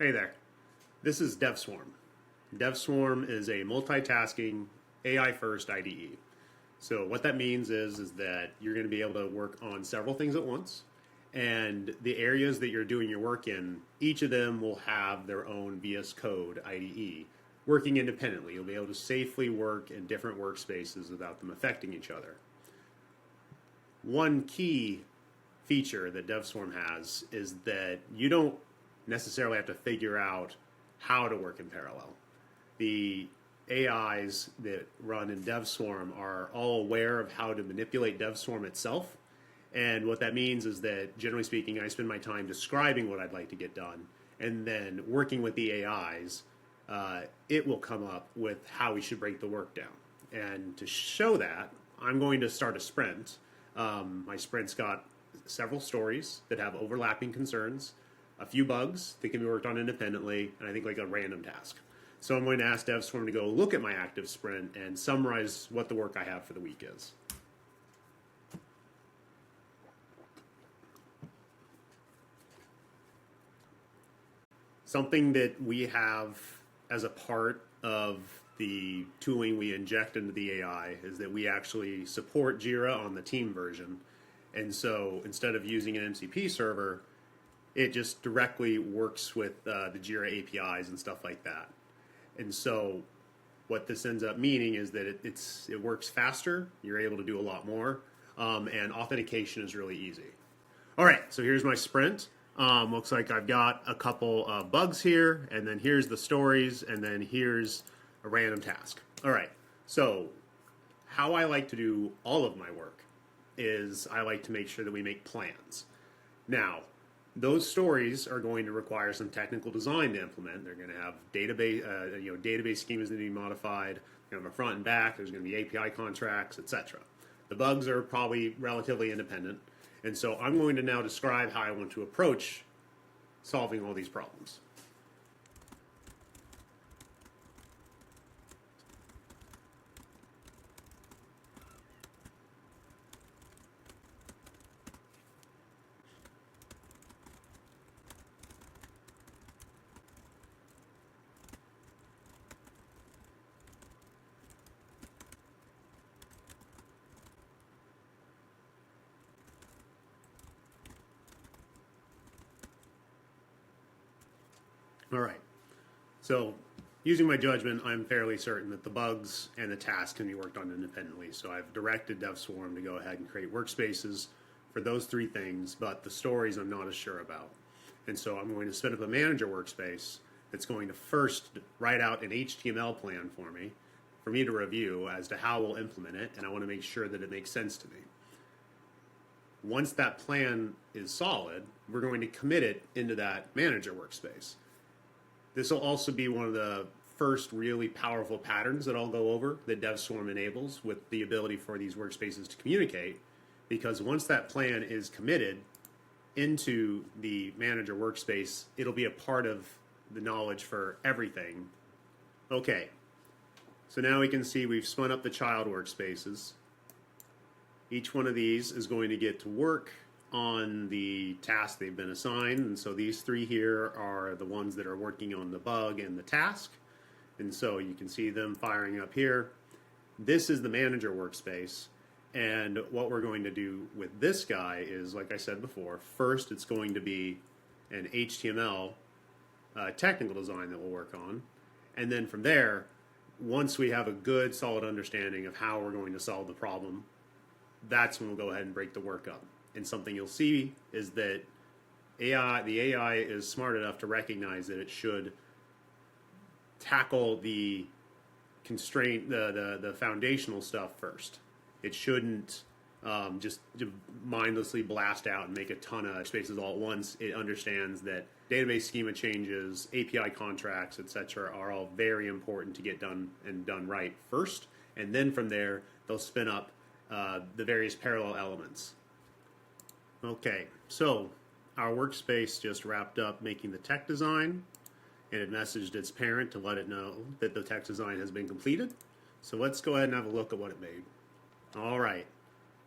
Hey there. This is DevSwarm. DevSwarm is a multitasking AI-first IDE. So what that means is that you're going to be able to work on several things at once. And the areas that you're doing your work in, each of them will have their own VS Code IDE working independently. You'll be able to safely work in different workspaces without them affecting each other. One key feature that DevSwarm has is that you don't necessarily have to figure out how to work in parallel. The AIs that run in DevSwarm are all aware of how to manipulate DevSwarm itself. And what that means is that, generally speaking, I spend my time describing what I'd like to get done. And then working with the AIs, it will come up with how we should break the work down. And to show that, I'm going to start a sprint. My sprint's got several stories that have overlapping concerns, a few bugs that can be worked on independently, and I think like a random task. So I'm going to ask DevSwarm to go look at my active sprint and summarize what the work I have for the week is. Something that we have as a part of the tooling we inject into the AI is that we actually support Jira on the team version. And so instead of using an MCP server, it just directly works with the Jira APIs and stuff like that. And so what this ends up meaning is that it works faster, you're able to do a lot more, and authentication is really easy. All right, so here's my sprint. Looks like I've got a couple of bugs here, and then here's the stories, and then here's a random task. All right, so how I like to do all of my work is I like to make sure that we make plans. Now, those stories are going to require some technical design to implement. They're going to have database schemas that need to be modified. They're going to have a front and back. There's going to be API contracts, etc. The bugs are probably relatively independent. And so I'm going to now describe how I want to approach solving all these problems. All right, so using my judgment, I'm fairly certain that the bugs and the tasks can be worked on independently. So I've directed DevSwarm to go ahead and create workspaces for those three things, but the stories I'm not as sure about. And so I'm going to set up a manager workspace that's going to first write out an HTML plan for me to review as to how we'll implement it, and I want to make sure that it makes sense to me. Once that plan is solid, we're going to commit it into that manager workspace. This will also be one of the first really powerful patterns that I'll go over that DevSwarm enables with the ability for these workspaces to communicate, because once that plan is committed into the manager workspace, it'll be a part of the knowledge for everything. Okay, so now we can see we've spun up the child workspaces. Each one of these is going to get to work on the task they've been assigned, and so these three here are the ones that are working on the bug and the task, and so you can see them firing up here. This is the manager workspace, and what we're going to do with this guy is, like I said before, first it's going to be an HTML technical design that we'll work on, and then from there, once we have a good solid understanding of how we're going to solve the problem, that's when we'll go ahead and break the work up. And something you'll see is that the AI is smart enough to recognize that it should tackle the constraint, the foundational stuff first. It shouldn't just mindlessly blast out and make a ton of spaces all at once. It understands that database schema changes, API contracts, etc. are all very important to get done and done right first. And then from there, they'll spin up the various parallel elements. Okay, so our workspace just wrapped up making the tech design, and it messaged its parent to let it know that the tech design has been completed. So let's go ahead and have a look at what it made. All right,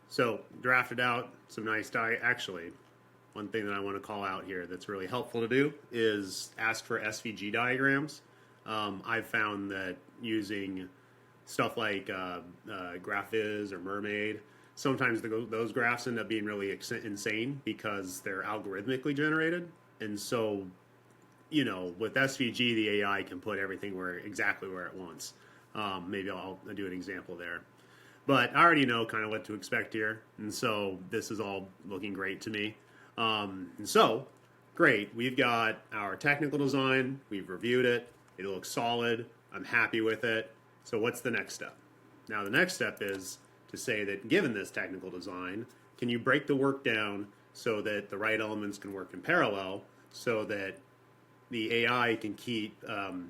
so drafted out some nice actually, one thing that I want to call out here that's really helpful to do is ask for SVG diagrams. I've found that using stuff like GraphViz or Mermaid, sometimes those graphs end up being really insane because they're algorithmically generated. And so, with SVG, the AI can put everything exactly where it wants. Maybe I'll do an example there. But I already know kind of what to expect here. And so this is all looking great to me. And so, great. We've got our technical design. We've reviewed it. It looks solid. I'm happy with it. So what's the next step? Now, the next step is to say that given this technical design, can you break the work down so that the right elements can work in parallel so that the AI can keep,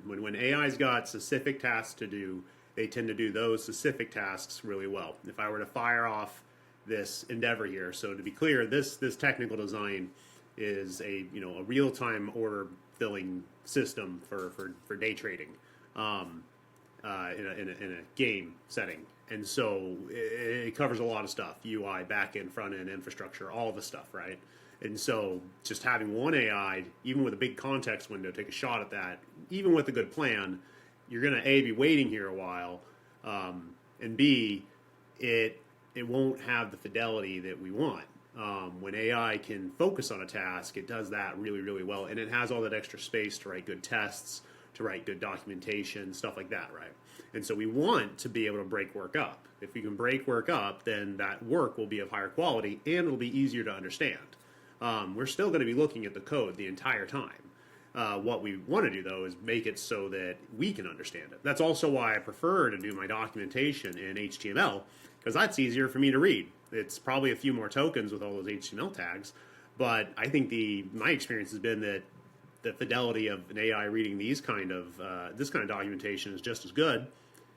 when AI's got specific tasks to do, they tend to do those specific tasks really well. If I were to fire off this endeavor here, so to be clear, this technical design is a real-time order filling system for day trading in a game setting, and so it covers a lot of stuff: UI, back-end, front-end, infrastructure, all the stuff, right? And so just having one AI, even with a big context window, take a shot at that, even with a good plan, you're going to A, be waiting here a while, and B, it won't have the fidelity that we want. When AI can focus on a task, it does that really, really well, and it has all that extra space to write good tests, to write good documentation, stuff like that, right? And so we want to be able to break work up. If we can break work up, then that work will be of higher quality, and it'll be easier to understand. We're still going to be looking at the code the entire time. What we want to do, though, is make it so that we can understand it. That's also why I prefer to do my documentation in HTML, because that's easier for me to read. It's probably a few more tokens with all those HTML tags, but I think my experience has been that the fidelity of an AI reading this kind of documentation is just as good,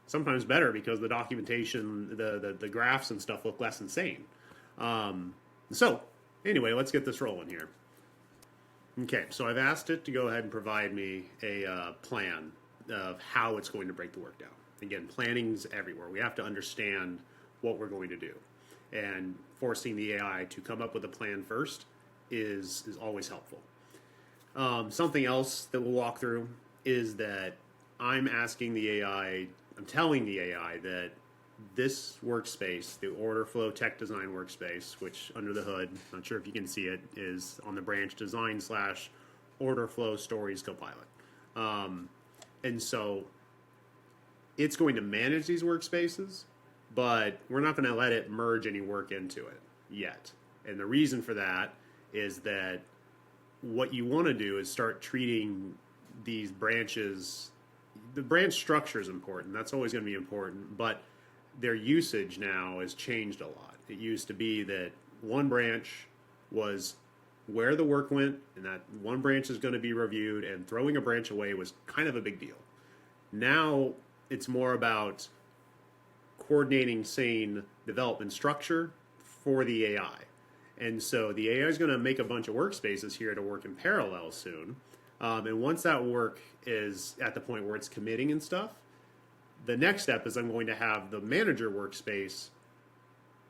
sometimes better, because the documentation, the graphs and stuff look less insane. So anyway, let's get this rolling here. Okay, so I've asked it to go ahead and provide me a plan of how it's going to break the work down. Again, planning's everywhere. We have to understand what we're going to do. And forcing the AI to come up with a plan first is always helpful. Something else that we'll walk through is that I'm telling the AI that this workspace, the order flow tech design workspace, which under the hood, not sure if you can see it, is on the branch design / order flow stories copilot. And so it's going to manage these workspaces, but we're not going to let it merge any work into it yet. And the reason for that is that what you want to do is start treating these branches. The branch structure is important. That's always going to be important, but their usage now has changed a lot. It used to be that one branch was where the work went, and that one branch is going to be reviewed, and throwing a branch away was kind of a big deal. Now it's more about coordinating sane development structure for the AI. And so the AI is going to make a bunch of workspaces here to work in parallel soon. And once that work is at the point where it's committing and stuff, the next step is I'm going to have the manager workspace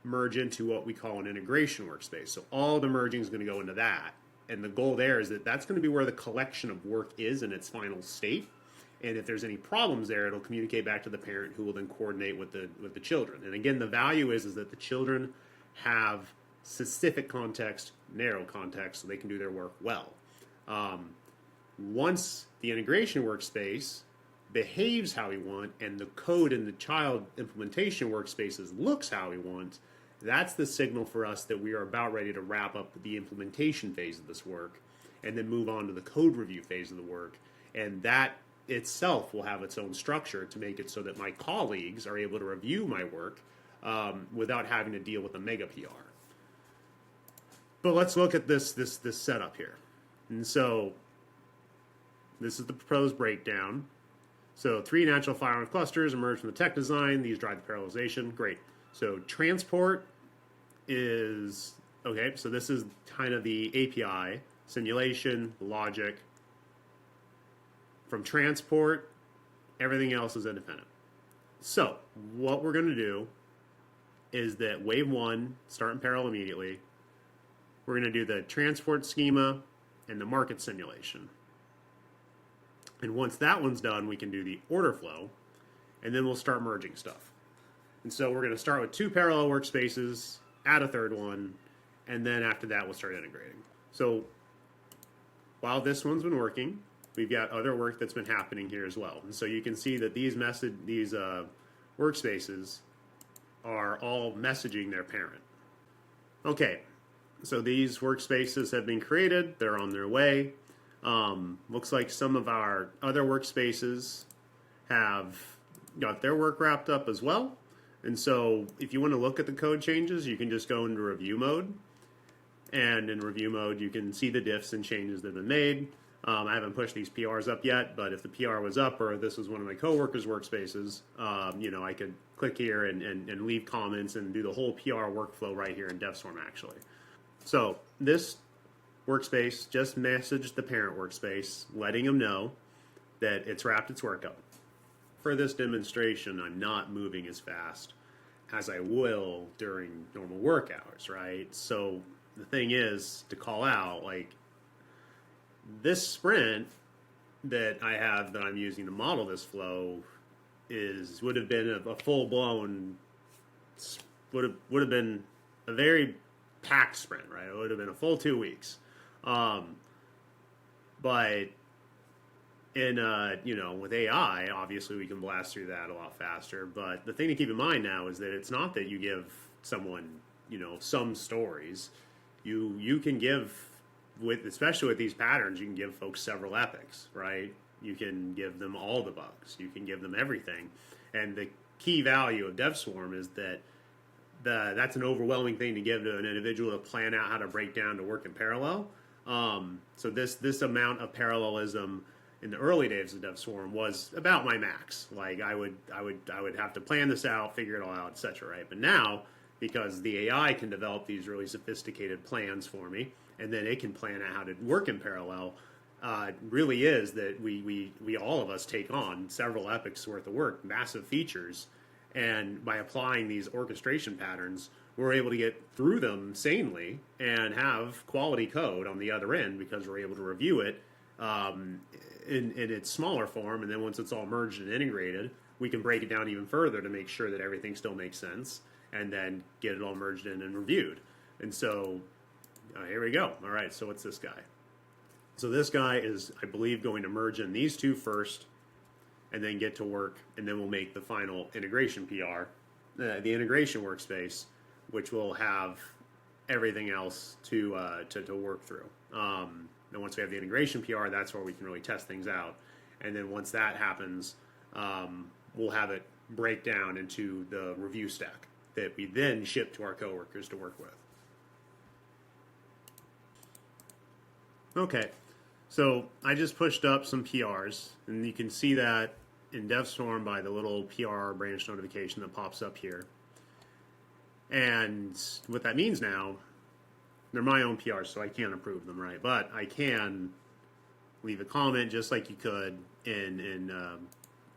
merge into what we call an integration workspace. So all the merging is going to go into that. And the goal there is that that's going to be where the collection of work is in its final state. And if there's any problems there, it'll communicate back to the parent, who will then coordinate with the children. And again, the value is that the children have specific context, narrow context, so they can do their work well. Once the integration workspace behaves how we want, and the code in the child implementation workspaces looks how we want, that's the signal for us that we are about ready to wrap up the implementation phase of this work and then move on to the code review phase of the work. And that itself will have its own structure to make it so that my colleagues are able to review my work without having to deal with a mega PR. But let's look at this setup here. And so this is the proposed breakdown. So 3 natural file clusters emerge from the tech design. These drive the parallelization. Great. So transport is, okay, so this is kind of the API, simulation, logic. From transport, everything else is independent. So what we're going to do is that wave 1, start in parallel immediately. we're going to do the transport schema and the market simulation. And once that one's done, we can do the order flow, and then we'll start merging stuff. And so we're going to start with 2 parallel workspaces, add a third one, and then after that we'll start integrating. So while this one's been working, we've got other work that's been happening here as well. And so you can see that these workspaces are all messaging their parent. Okay, so these workspaces have been created. They're on their way. Looks like some of our other workspaces have got their work wrapped up as well. And so if you want to look at the code changes, you can just go into review mode. And in review mode, you can see the diffs and changes that have been made. I haven't pushed these PRs up yet, but if the PR was up or this was one of my coworkers' workspaces, I could click here and leave comments and do the whole PR workflow right here in DevSwarm, actually. So this workspace just messaged the parent workspace, letting them know that it's wrapped its work up. For this demonstration, I'm not moving as fast as I will during normal work hours, right? So the thing is to call out, like, this sprint that I have that I'm using to model this flow would have been a full-blown, would have been a very packed sprint, right? It would have been a full 2 weeks. But in with AI, obviously we can blast through that a lot faster. But the thing to keep in mind now is that it's not that you give someone, some stories. You can give, especially with these patterns, you can give folks several epics, right? You can give them all the bugs. You can give them everything. And the key value of DevSwarm is that that's an overwhelming thing to give to an individual to plan out how to break down to work in parallel. So this amount of parallelism in the early days of DevSwarm was about my max. Like I would have to plan this out, figure it all out, etc. Right? But now, because the AI can develop these really sophisticated plans for me, and then it can plan out how to work in parallel, really is that we all of us take on several epics worth of work, massive features, and by applying these orchestration patterns, we're able to get through them sanely and have quality code on the other end because we're able to review it in its smaller form, and then once it's all merged and integrated, we can break it down even further to make sure that everything still makes sense, and then get it all merged in and reviewed. And so here we go. All right, so what's this guy? So this guy is, I believe, going to merge in these two first, and then get to work, and then we'll make the final integration PR, the integration workspace, which will have everything else to work through. And once we have the integration PR, that's where we can really test things out. And then once that happens, we'll have it break down into the review stack that we then ship to our coworkers to work with. Okay, so I just pushed up some PRs, and you can see that in DevSwarm by the little PR branch notification that pops up here. And what that means now, they're my own PRs, so I can't approve them, right? But I can leave a comment just like you could in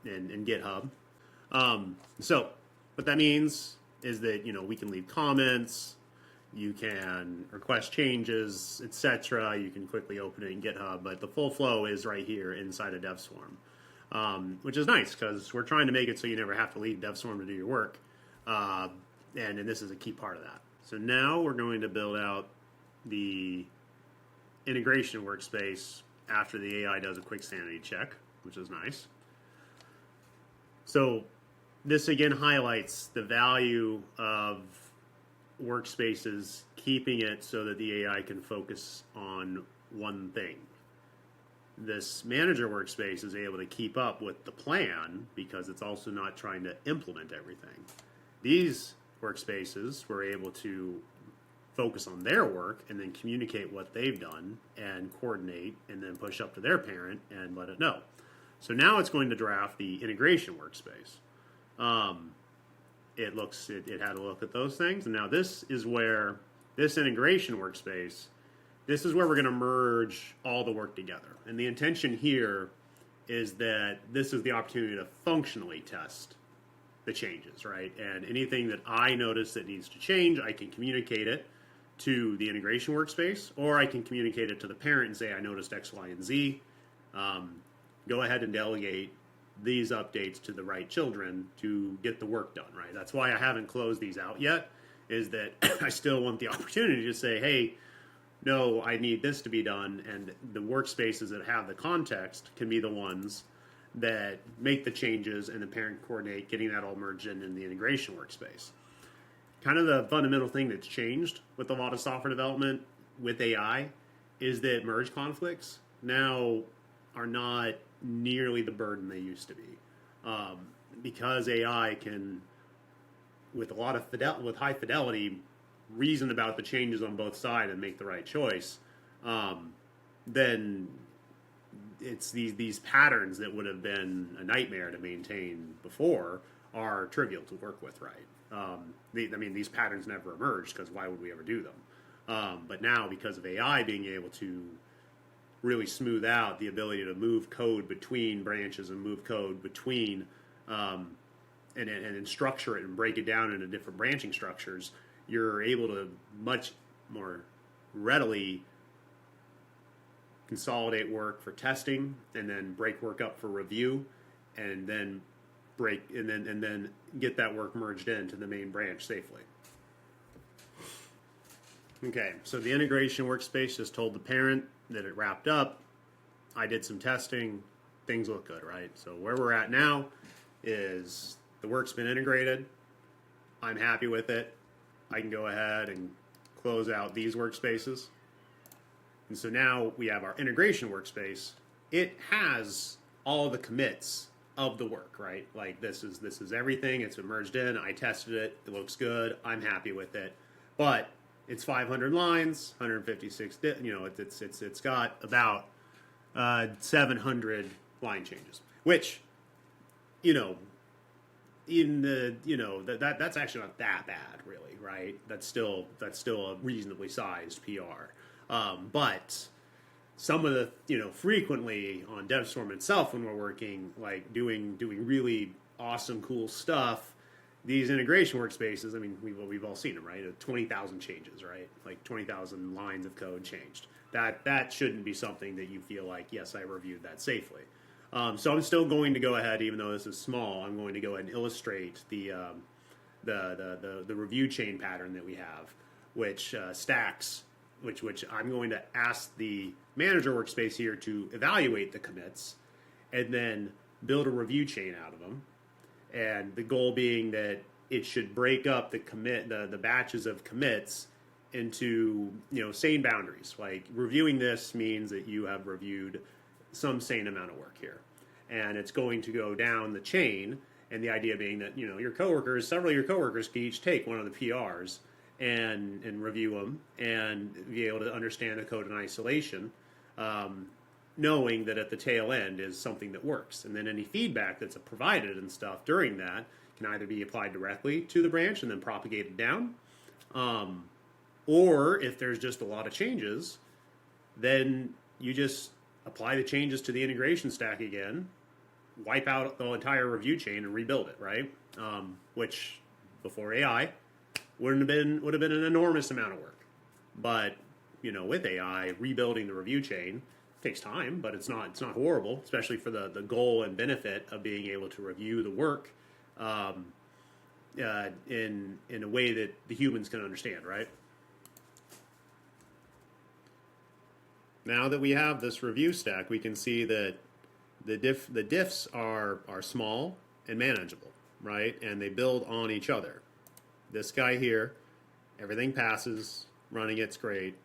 GitHub. So what that means is that we can leave comments, you can request changes, etc. You can quickly open it in GitHub, but the full flow is right here inside of DevSwarm, which is nice because we're trying to make it so you never have to leave DevSwarm to do your work, and this is a key part of that. So now we're going to build out the integration workspace after the AI does a quick sanity check, which is nice. So this again highlights the value of workspaces, keeping it so that the AI can focus on one thing. This manager workspace is able to keep up with the plan because it's also not trying to implement everything. These workspaces were able to focus on their work and then communicate what they've done and coordinate and then push up to their parent and let it know. So now it's going to draft the integration workspace. It had a look at those things, and now this is where this integration workspace, this is where we're going to merge all the work together. And the intention here is that this is the opportunity to functionally test the changes, right? And anything that I notice that needs to change, I can communicate it to the integration workspace, or I can communicate it to the parent and say, I noticed X, Y, and Z. Go ahead and delegate these updates to the right children to get the work done, right? That's why I haven't closed these out yet, is that I still want the opportunity to say, hey, no, I need this to be done, and the workspaces that have the context can be the ones that make the changes, and the parent coordinate getting that all merged in the integration workspace. Kind of the fundamental thing that's changed with a lot of software development with AI is that merge conflicts now are not nearly the burden they used to be, because AI can, with a lot of with high fidelity, reason about the changes on both sides and make the right choice. Then it's these patterns that would have been a nightmare to maintain before are trivial to work with, right? These patterns never emerged, because why would we ever do them? But now, because of AI being able to really smooth out the ability to move code between branches and move code between and structure it and break it down into different branching structures, you're able to much more readily consolidate work for testing and then break work up for review, and then get that work merged into the main branch safely. Okay, so the integration workspace just told the parent that it wrapped up. I did some testing. Things look good, right? So where we're at now is the work's been integrated. I'm happy with it. I can go ahead and close out these workspaces. And so now we have our integration workspace. It has all the commits of the work, right? Like this is everything. It's been merged in. I tested it. It looks good. I'm happy with it. But it's 500 lines, 156. It's got about 700 line changes, which, that's actually not that bad, really, right? That's still a reasonably sized PR. But some of the, frequently on DevSwarm itself, when we're working, like doing really awesome, cool stuff, these integration workspaces, we've all seen them, right? 20,000 changes, right? Like 20,000 lines of code changed. That shouldn't be something that you feel like, yes, I reviewed that safely. So I'm still going to go ahead, even though this is small, I'm going to go ahead and illustrate the review chain pattern that we have, which stacks, which I'm going to ask the manager workspace here to evaluate the commits and then build a review chain out of them. And the goal being that it should break up the batches of commits into sane boundaries. Like reviewing this means that you have reviewed some sane amount of work here, and it's going to go down the chain. And the idea being that several of your coworkers can each take one of the PRs and review them and be able to understand the code in isolation, knowing that at the tail end is something that works. And then any feedback that's provided and stuff during that can either be applied directly to the branch and then propagated down, or if there's just a lot of changes, then you just apply the changes to the integration stack again, wipe out the entire review chain and rebuild it, right? Which before AI would have been an enormous amount of work. But with AI, rebuilding the review chain takes time, but it's not horrible, especially for the goal and benefit of being able to review the work in a way that the humans can understand, right? Now that we have this review stack, we can see that the diffs are small and manageable, right? And they build on each other. This guy here, everything passes, running it's great.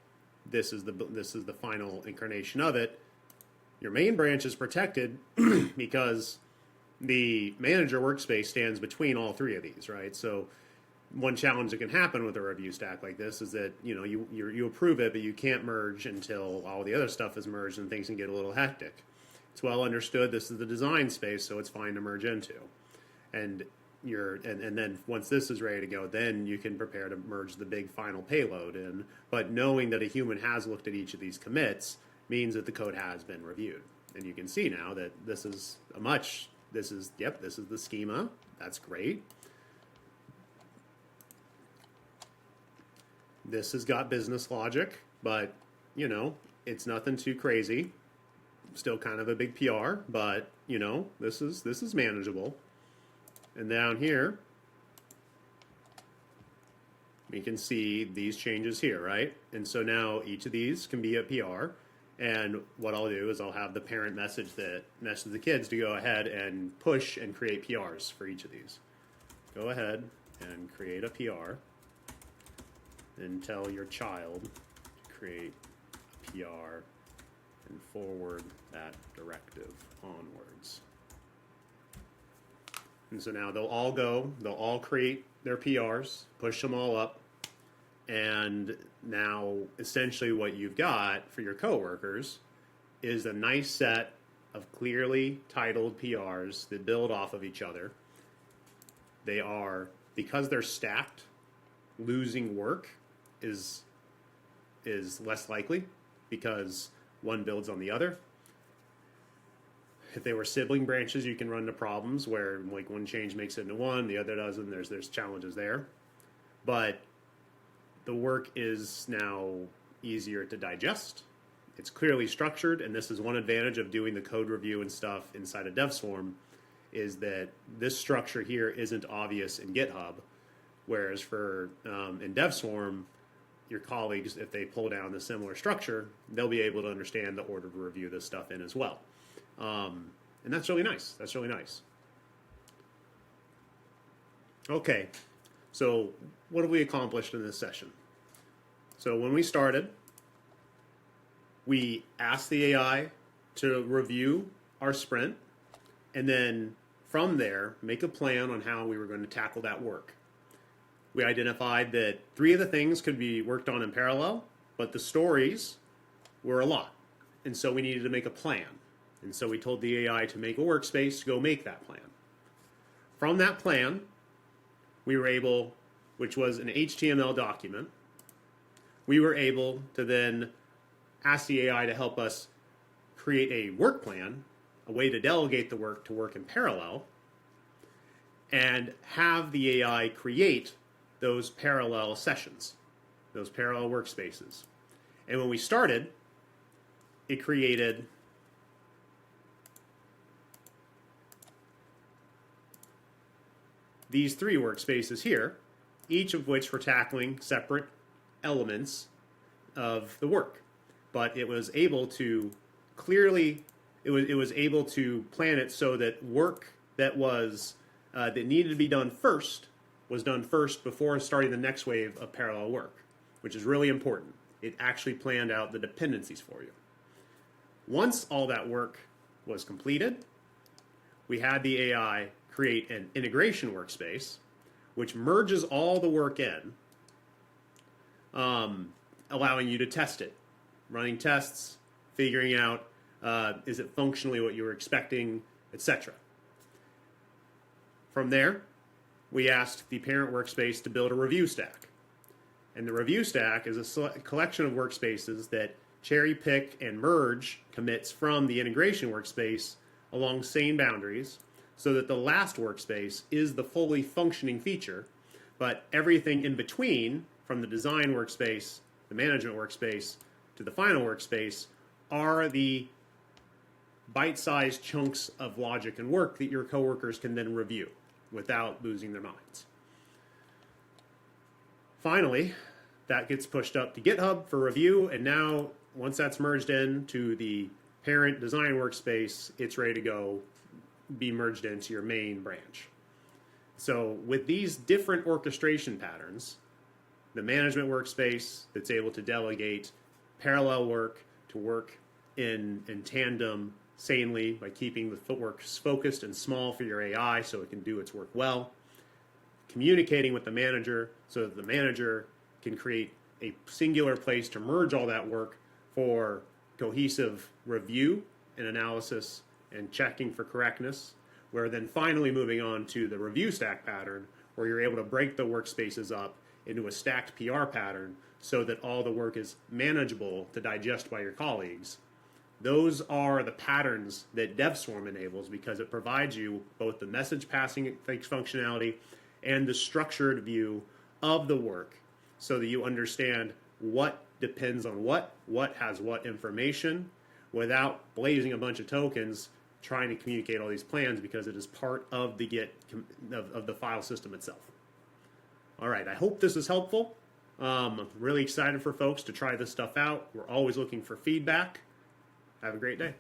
This is the final incarnation of it. Your main branch is protected because the manager workspace stands between all three of these, right? So one challenge that can happen with a review stack like this is that you approve it, but you can't merge until all the other stuff is merged, and things can get a little hectic. It's well understood this is the design space, so it's fine to merge into. And then once this is ready to go, then you can prepare to merge the big final payload in. But knowing that a human has looked at each of these commits means that the code has been reviewed. And you can see now that this is the schema. That's great. This has got business logic, but, you know, it's nothing too crazy. Still kind of a big PR, but, you know, this is manageable. And down here, we can see these changes here, right? And so now each of these can be a PR. And what I'll do is I'll have the parent message the kids to go ahead and push and create PRs for each of these. Go ahead and create a PR and tell your child to create a PR and forward that directive onwards. And so now they'll all create their PRs, push them all up, and now essentially what you've got for your coworkers is a nice set of clearly titled PRs that build off of each other. They are, because they're stacked, losing work is less likely because one builds on the other. If they were sibling branches, you can run into problems where like one change makes it into one, the other doesn't. There's challenges there. But the work is now easier to digest. It's clearly structured, and this is one advantage of doing the code review and stuff inside of DevSwarm, is that this structure here isn't obvious in GitHub, whereas for in DevSwarm, your colleagues, if they pull down the similar structure, they'll be able to understand the order to review this stuff in as well. And that's really nice. That's really nice. Okay, so what have we accomplished in this session? So when we started, we asked the AI to review our sprint, and then from there, make a plan on how we were going to tackle that work. We identified that 3 of the things could be worked on in parallel, but the stories were a lot. And so we needed to make a plan. And so we told the AI to make a workspace to go make that plan. From that plan, we were able, which was an HTML document, we were able to then ask the AI to help us create a work plan, a way to delegate the work to work in parallel, and have the AI create those parallel sessions, those parallel workspaces. And when we started, it created these 3 workspaces here, each of which were tackling separate elements of the work. But it was able to clearly, it was able to plan it so that work that was that needed to be done first was done first before starting the next wave of parallel work, which is really important. It actually planned out the dependencies for you. Once all that work was completed, we had the AI create an integration workspace, which merges all the work in, allowing you to test it, running tests, figuring out is it functionally what you were expecting, etc. From there, we asked the parent workspace to build a review stack. And the review stack is a collection of workspaces that cherry pick and merge commits from the integration workspace along same boundaries so that the last workspace is the fully functioning feature, but everything in between, from the design workspace, the management workspace, to the final workspace, are the bite-sized chunks of logic and work that your coworkers can then review without losing their minds. Finally, that gets pushed up to GitHub for review, and now once that's merged into the parent design workspace, it's ready to go be merged into your main branch. So with these different orchestration patterns, the management workspace that's able to delegate parallel work to work in tandem sanely by keeping the footwork focused and small for your AI so it can do its work well, communicating with the manager so that the manager can create a singular place to merge all that work for cohesive review and analysis and checking for correctness. We're then finally moving on to the review stack pattern where you're able to break the workspaces up into a stacked PR pattern so that all the work is manageable to digest by your colleagues. Those are the patterns that DevSwarm enables because it provides you both the message passing functionality and the structured view of the work so that you understand what depends on what has what information, without blazing a bunch of tokens trying to communicate all these plans, because it is part of the Git of the file system itself. All right, I hope this is helpful. I'm really excited for folks to try this stuff out. We're always looking for feedback. Have a great day.